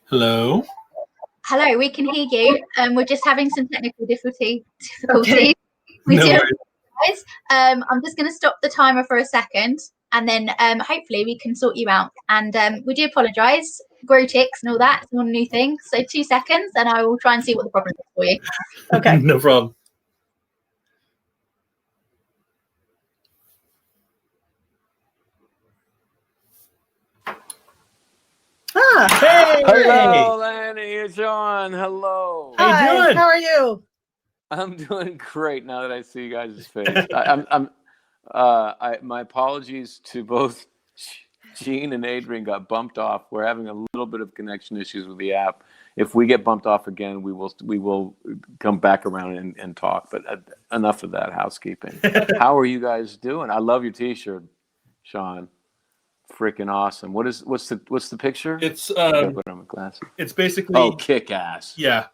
Hello. Hello, we can hear you. We're just having some technical difficulties. Okay. We No do worries. apologize. I'm just going to stop the timer for a second, and then hopefully we can sort you out. And we do apologise. Grow ticks and all that. It's not a new thing. So 2 seconds, and I will try and see what the problem is for you. Okay. No problem. Hey. Hello, Lanny and John. Hello. How you doing? How are you? I'm doing great now that I see you guys' face. My apologies to both Gene and Adrian got bumped off. We're having a little bit of connection issues with the app. If we get bumped off again, we will come back around and talk. But enough of that housekeeping. How are you guys doing? I love your T-shirt, Sean. Freaking awesome. What's the picture? It's put on my glasses. It's basically kick ass. Yeah.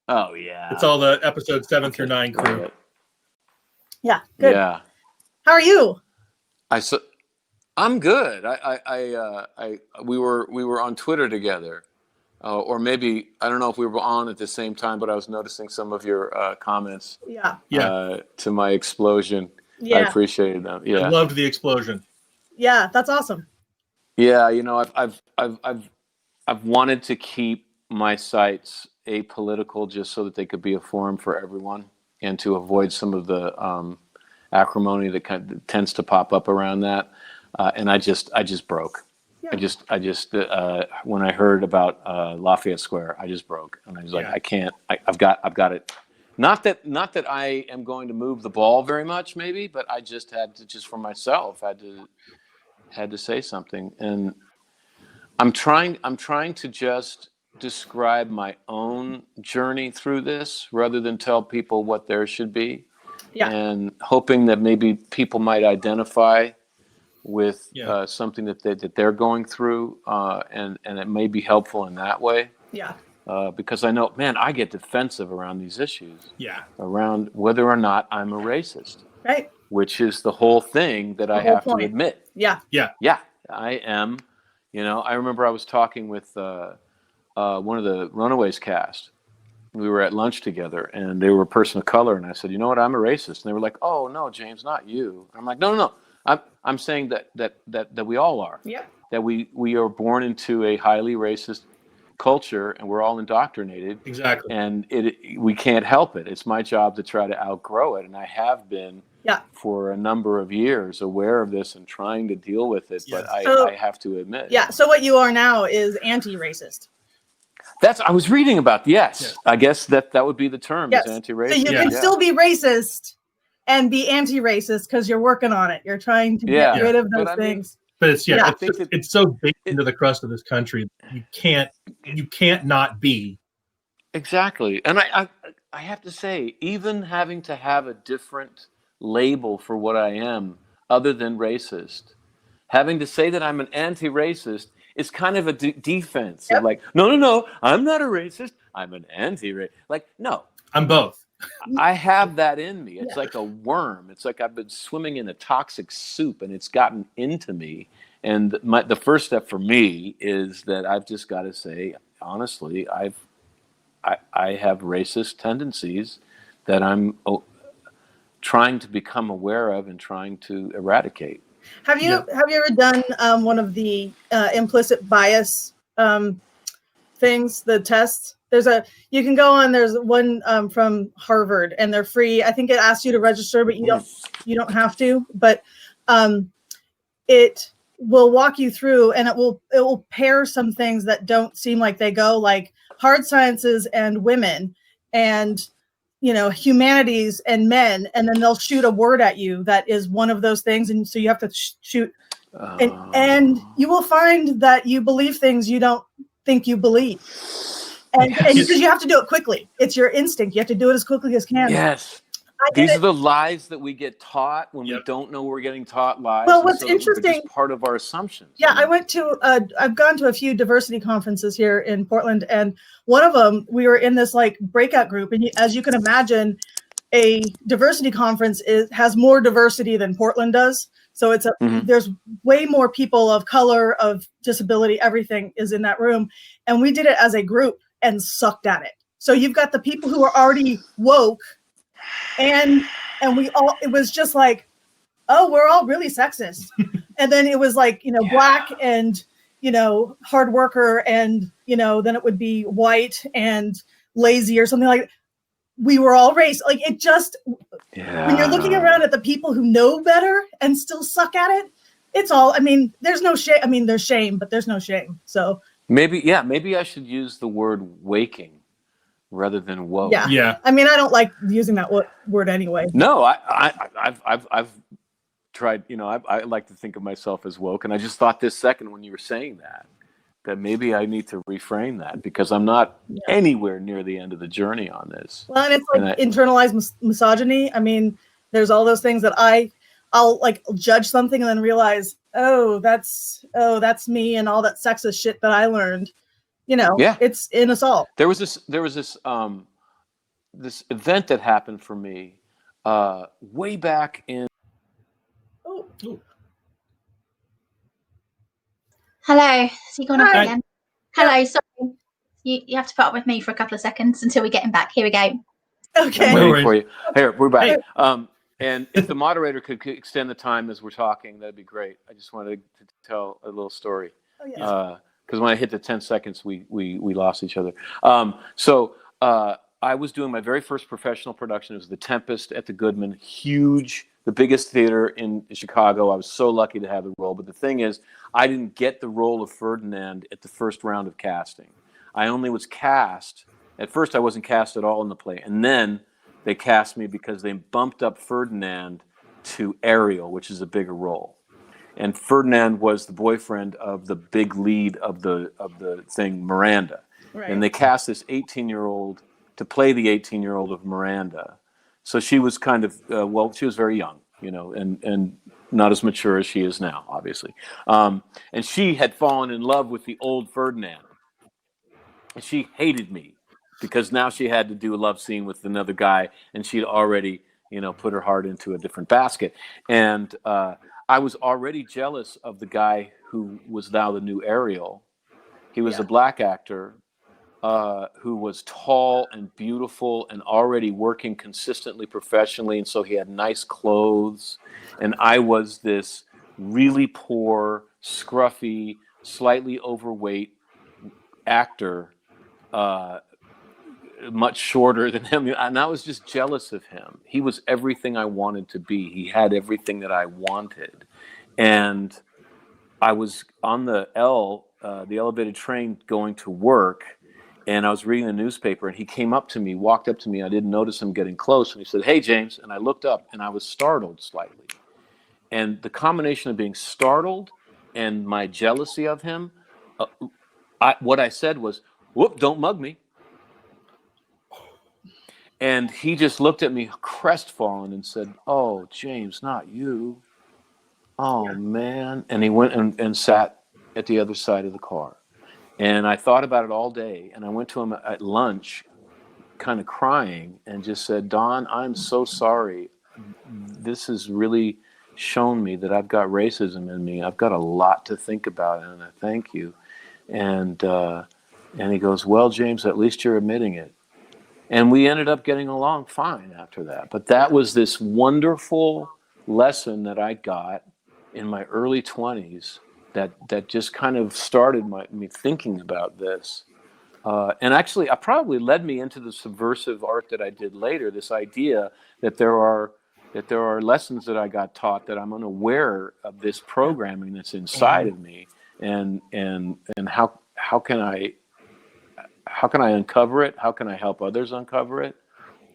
Oh yeah. It's all the episode 7 through 9 crew. Yeah. Good. Yeah. How are you? I'm good. We were on Twitter together, or maybe I don't know if we were on at the same time, but I was noticing some of your comments. Yeah. To my explosion. Yeah. I appreciated them. Yeah. I loved the explosion. Yeah, that's awesome. Yeah, you know, I've wanted to keep my sites apolitical just so that they could be a forum for everyone, and to avoid some of the acrimony that tends to pop up around that. And I just broke. Yeah. I just when I heard about Lafayette Square, I just broke, and I was like, I can't. I've got it. Not that I am going to move the ball very much, maybe, but I just had to, just for myself, had to say something. And I'm trying to just describe my own journey through this rather than tell people what theirs should be. Yeah. And hoping that maybe people might identify with something that they're going through, and it may be helpful in that way. Yeah. Because I know, man, I get defensive around these issues. Yeah. Around whether or not I'm a racist. Right. Which is the whole thing that I have to admit. Yeah. Yeah. Yeah, I am. You know, I remember I was talking with one of the Runaways cast. We were at lunch together, and they were a person of color, and I said, "You know what? I'm a racist." And they were like, "Oh no, James, not you." I'm like, "No. I'm saying that we all are. Yeah. That we are born into a highly racist culture, and we're all indoctrinated. Exactly. And we can't help it. It's my job to try to outgrow it, and I have been for a number of years aware of this and trying to deal with it. But I have to admit. Yeah. So what you are now is anti-racist. I was reading about yes. I guess that would be the term, is anti-racist. So you can still be racist and be anti-racist because you're working on it. You're trying to get rid of those things. But it's so baked into the crust of this country. You can't not be. Exactly. And I have to say, even having to have a different label for what I am other than racist, having to say that I'm an anti-racist is kind of a defense. Yep. Like, no, I'm not a racist. I'm an anti-racist. Like, no. I'm both. I have that in me. It's like a worm. It's like I've been swimming in a toxic soup, and it's gotten into me. And the first step for me is that I've just got to say, honestly, I have racist tendencies that I'm trying to become aware of and trying to eradicate. Have you ever done one of the implicit bias things, the tests? You can go on. There's one from Harvard, and they're free. I think it asks you to register, but you don't have to. But it will walk you through, and it will pair some things that don't seem like they go, like hard sciences and women, and humanities and men, and then they'll shoot a word at you that is one of those things, and so you have to shoot, and you will find that you believe things you don't think you believe. And because you have to do it quickly. It's your instinct. You have to do it as quickly as can. Yes. These are the lies that we get taught when we don't know we're getting taught lies. Well, what's interesting, just part of our assumptions. Yeah, I've gone to a few diversity conferences here in Portland, and one of them, we were in this like breakout group, and as you can imagine, a diversity conference has more diversity than Portland does. So it's there's way more people of color, of disability, everything is in that room. And we did it as a group and sucked at it. So you've got the people who are already woke, and we all, it was just like, oh, we're all really sexist. And then it was like, black and, hard worker, and, then it would be white and lazy or something like that. We were all race. Like, it just, when you're looking around at the people who know better and still suck at it, it's all, there's no shame. There's shame, but there's no shame. So maybe I should use the word waking rather than woke. Yeah. I don't like using that word anyway. No, I've tried, I like to think of myself as woke, and I just thought this second when you were saying that maybe I need to reframe that, because I'm not anywhere near the end of the journey on this. Well, and it's like internalized misogyny. There's all those things that I'll like judge something and then realize, that's me, and all that sexist shit that I learned. It's in us all. There was this this event that happened for me way back in. Hello. So you gone off again? Hello. Sorry. You have to put up with me for a couple of seconds until we get him back. Here we go. Okay. I'm waiting for you. Here, we're back. And if the moderator could extend the time as we're talking, that'd be great. I just wanted to tell a little story. Because when I hit the 10 seconds, we lost each other. So I was doing my very first professional production. It was The Tempest at the Goodman. Huge, the biggest theater in Chicago. I was so lucky to have the role. But the thing is, I didn't get the role of Ferdinand at the first round of casting. I only was cast. At first, I wasn't cast at all in the play. And then they cast me because they bumped up Ferdinand to Ariel, which is a bigger role. And Ferdinand was the boyfriend of the big lead of the thing, Miranda. Right. And they cast this 18-year-old to play the 18-year-old of Miranda. So she was kind of, she was very young, and not as mature as she is now, obviously. And she had fallen in love with the old Ferdinand. And she hated me because now she had to do a love scene with another guy, and she'd already, put her heart into a different basket. And I was already jealous of the guy who was now the new Ariel. He was a black actor who was tall and beautiful and already working consistently professionally, and so he had nice clothes. And I was this really poor, scruffy, slightly overweight actor, much shorter than him, and I was just jealous of him. He was everything I wanted to be. He had everything that I wanted. And I was on the elevated train going to work, and I was reading the newspaper, and he came up to me, walked up to me. I didn't notice him getting close, and he said, "Hey, James." And I looked up, and I was startled slightly. And the combination of being startled and my jealousy of him, what I said was, "Whoop, don't mug me." And he just looked at me crestfallen and said, "Oh, James, not you. Oh, man." And he went and sat at the other side of the car. And I thought about it all day. And I went to him at lunch, kind of crying, and just said, "Don, I'm so sorry. This has really shown me that I've got racism in me. I've got a lot to think about, and I thank you." And he goes, "Well, James, at least you're admitting it." And we ended up getting along fine after that. But that was this wonderful lesson that I got in my early 20s that just kind of started me thinking about this. And actually, it probably led me into the subversive art that I did later, this idea that there are lessons that I got taught that I'm unaware of this programming that's inside of me. And how can I uncover it? How can I help others uncover it?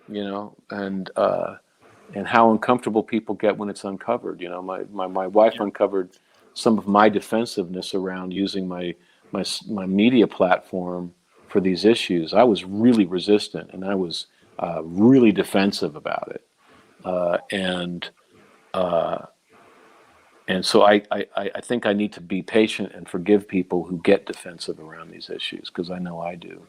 And how uncomfortable people get when it's uncovered. My wife uncovered some of my defensiveness around using my media platform for these issues. I was really resistant, and I was really defensive about it. And so I think I need to be patient and forgive people who get defensive around these issues, because I know I do.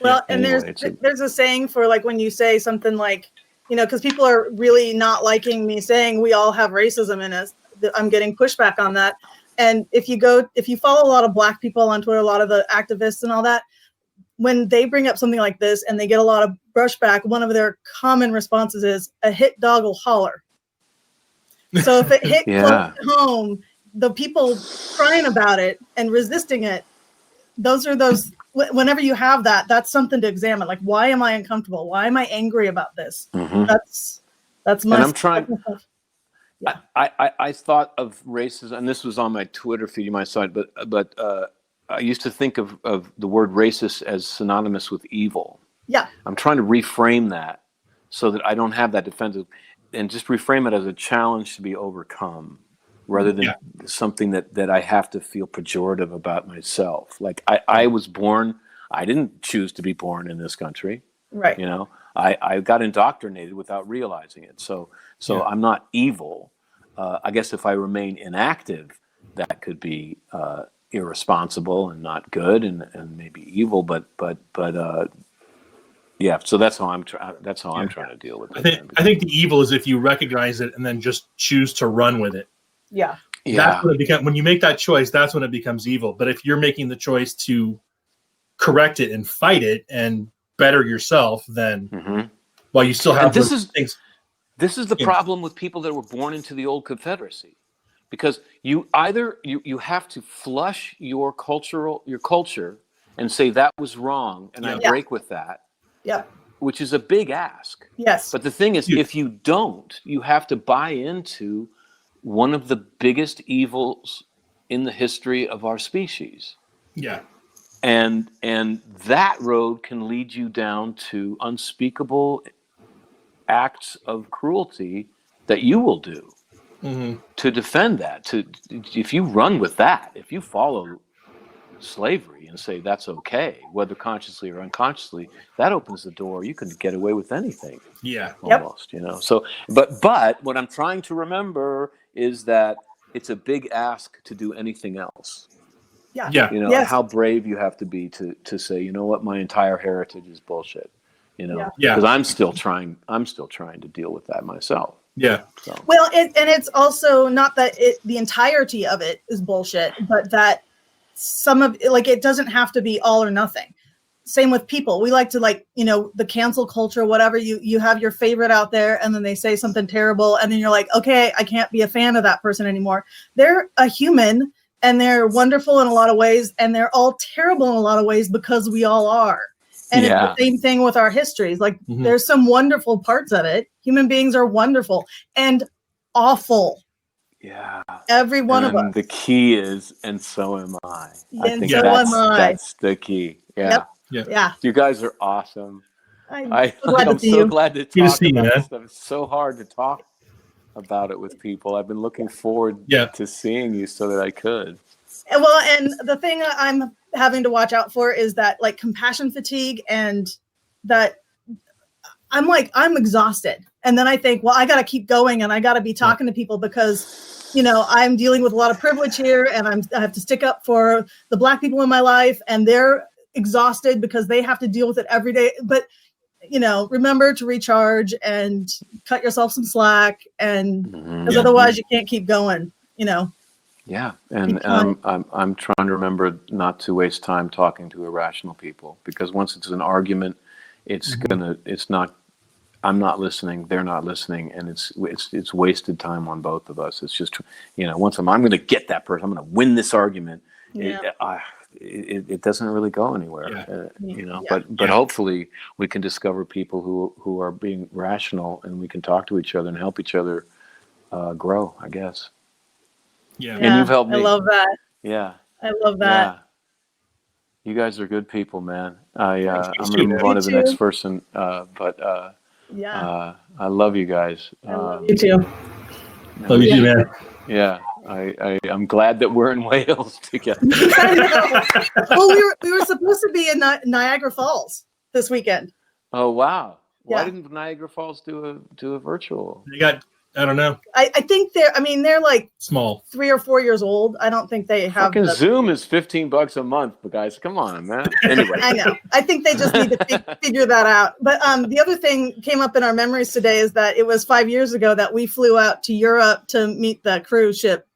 Well, anyway, and there's a saying for, like, when you say something like, because people are really not liking me saying we all have racism in us. I'm getting pushback on that. And if you follow a lot of Black people on Twitter, a lot of the activists and all that, when they bring up something like this and they get a lot of brushback, one of their common responses is, a hit dog will holler. So if it hit close to home, the people crying about it and resisting it, whenever you have that, that's something to examine. Like, why am I uncomfortable? Why am I angry about this? Mm-hmm. That's my. And I'm trying. Yeah. I thought of racism, and this was on my Twitter feed, my side, but I used to think of the word racist as synonymous with evil. Yeah. I'm trying to reframe that so that I don't have that defensive, and just reframe it as a challenge to be overcome, rather than something that I have to feel pejorative about myself. Like I was born, I didn't choose to be born in this country. Right. You know, I got indoctrinated without realizing it. So I'm not evil. I guess if I remain inactive, that could be irresponsible and not good and maybe evil. But yeah. So that's how I'm trying to deal with it. I think the evil is if you recognize it and then just choose to run with it. Yeah. That's when it becomes, when you make that choice, that's when it becomes evil. But if you're making the choice to correct it and fight it and better yourself, then while you still have those things. This is the problem with people that were born into the old Confederacy, because you either you have to flush your culture and say that was wrong and I break with that. Yeah. Which is a big ask. Yes. But the thing is, if you don't, you have to buy into one of the biggest evils in the history of our species. Yeah. And that road can lead you down to unspeakable acts of cruelty that you will do to defend that. If you run with that, if you follow slavery and say that's okay, whether consciously or unconsciously, that opens the door. You can get away with anything. Yeah. Almost, you know. So, but what I'm trying to remember is that it's a big ask to do anything else. Yeah. You know, how brave you have to be to say, you know what, my entire heritage is bullshit. You know, because I'm still trying to deal with that myself. Yeah. So. Well, and it's also not that the entirety of it is bullshit, but that some of it, like, it doesn't have to be all or nothing. Same with people. We like to, like, you know, the cancel culture, whatever. You have your favorite out there, and then they say something terrible, and then you're like, okay, I can't be a fan of that person anymore. They're a human, and they're wonderful in a lot of ways, and they're all terrible in a lot of ways, because we all are. And it's the same thing with our histories. Like, there's some wonderful parts of it. Human beings are wonderful and awful. Yeah. Every one of us. The key is, and so am I. I think that's the key. Yeah. Yep. Yeah. You guys are awesome. I'm so glad to talk about this stuff. It's so hard to talk about it with people. I've been looking forward to seeing you so that I could. Well, and the thing I'm having to watch out for is that, like, compassion fatigue, and that I'm exhausted. And then I think, well, I got to keep going, and I got to be talking to people, because, you know, I'm dealing with a lot of privilege here, and I have to stick up for the Black people in my life, and they're exhausted because they have to deal with it every day. But, you know, remember to recharge and cut yourself some slack, and because otherwise you can't keep going, you know. Yeah, and I'm trying to remember not to waste time talking to irrational people, because once it's an argument, I'm not listening, they're not listening, and it's wasted time on both of us. It's just, you know, once I'm going to get that person, I'm going to win this argument. It doesn't really go anywhere, you know. But hopefully we can discover people who are being rational, and we can talk to each other and help each other grow, I guess. Yeah. And you've helped me. I love that. Yeah. I love that. Yeah. You guys are good people, man. I'm going to move on to the next person, but I love you guys. I love you too. Love you too, man. Yeah. I'm glad that we're in Wales together. Well, we were supposed to be in Niagara Falls this weekend. Oh wow! Why didn't Niagara Falls do a virtual? I don't know. I think they're like Small. 3 or 4 years old. I don't think they have. Fucking Zoom is $15 a month, but guys, come on, man. Anyway, I know. I think they just need to figure that out. But the other thing came up in our memories today is that it was 5 years ago that we flew out to Europe to meet the cruise ship.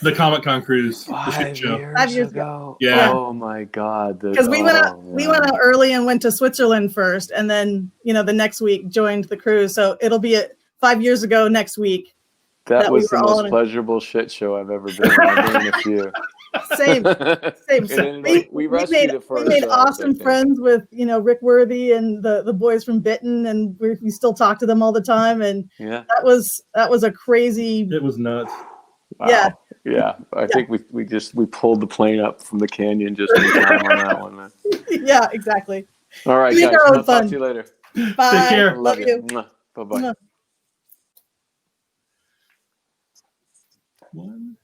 The Comic-Con cruise. 5 years, 5 years ago. Yeah. Oh my God. Because we went out early and went to Switzerland first, and then the next week joined the cruise. So it'll be 5 years ago next week. That was the most pleasurable shit show I've ever been in. I've been in a few. Same. So we rescued it first. We made awesome friends with Rick Worthy and the boys from Bitten, and we still talk to them all the time. And that was a crazy. It was nuts. Wow. Yeah. I think we pulled the plane up from the canyon just in time on that one, man. Yeah, exactly. All right, guys. I'll talk to you later. Bye. Take care. Love you. Bye-bye. One.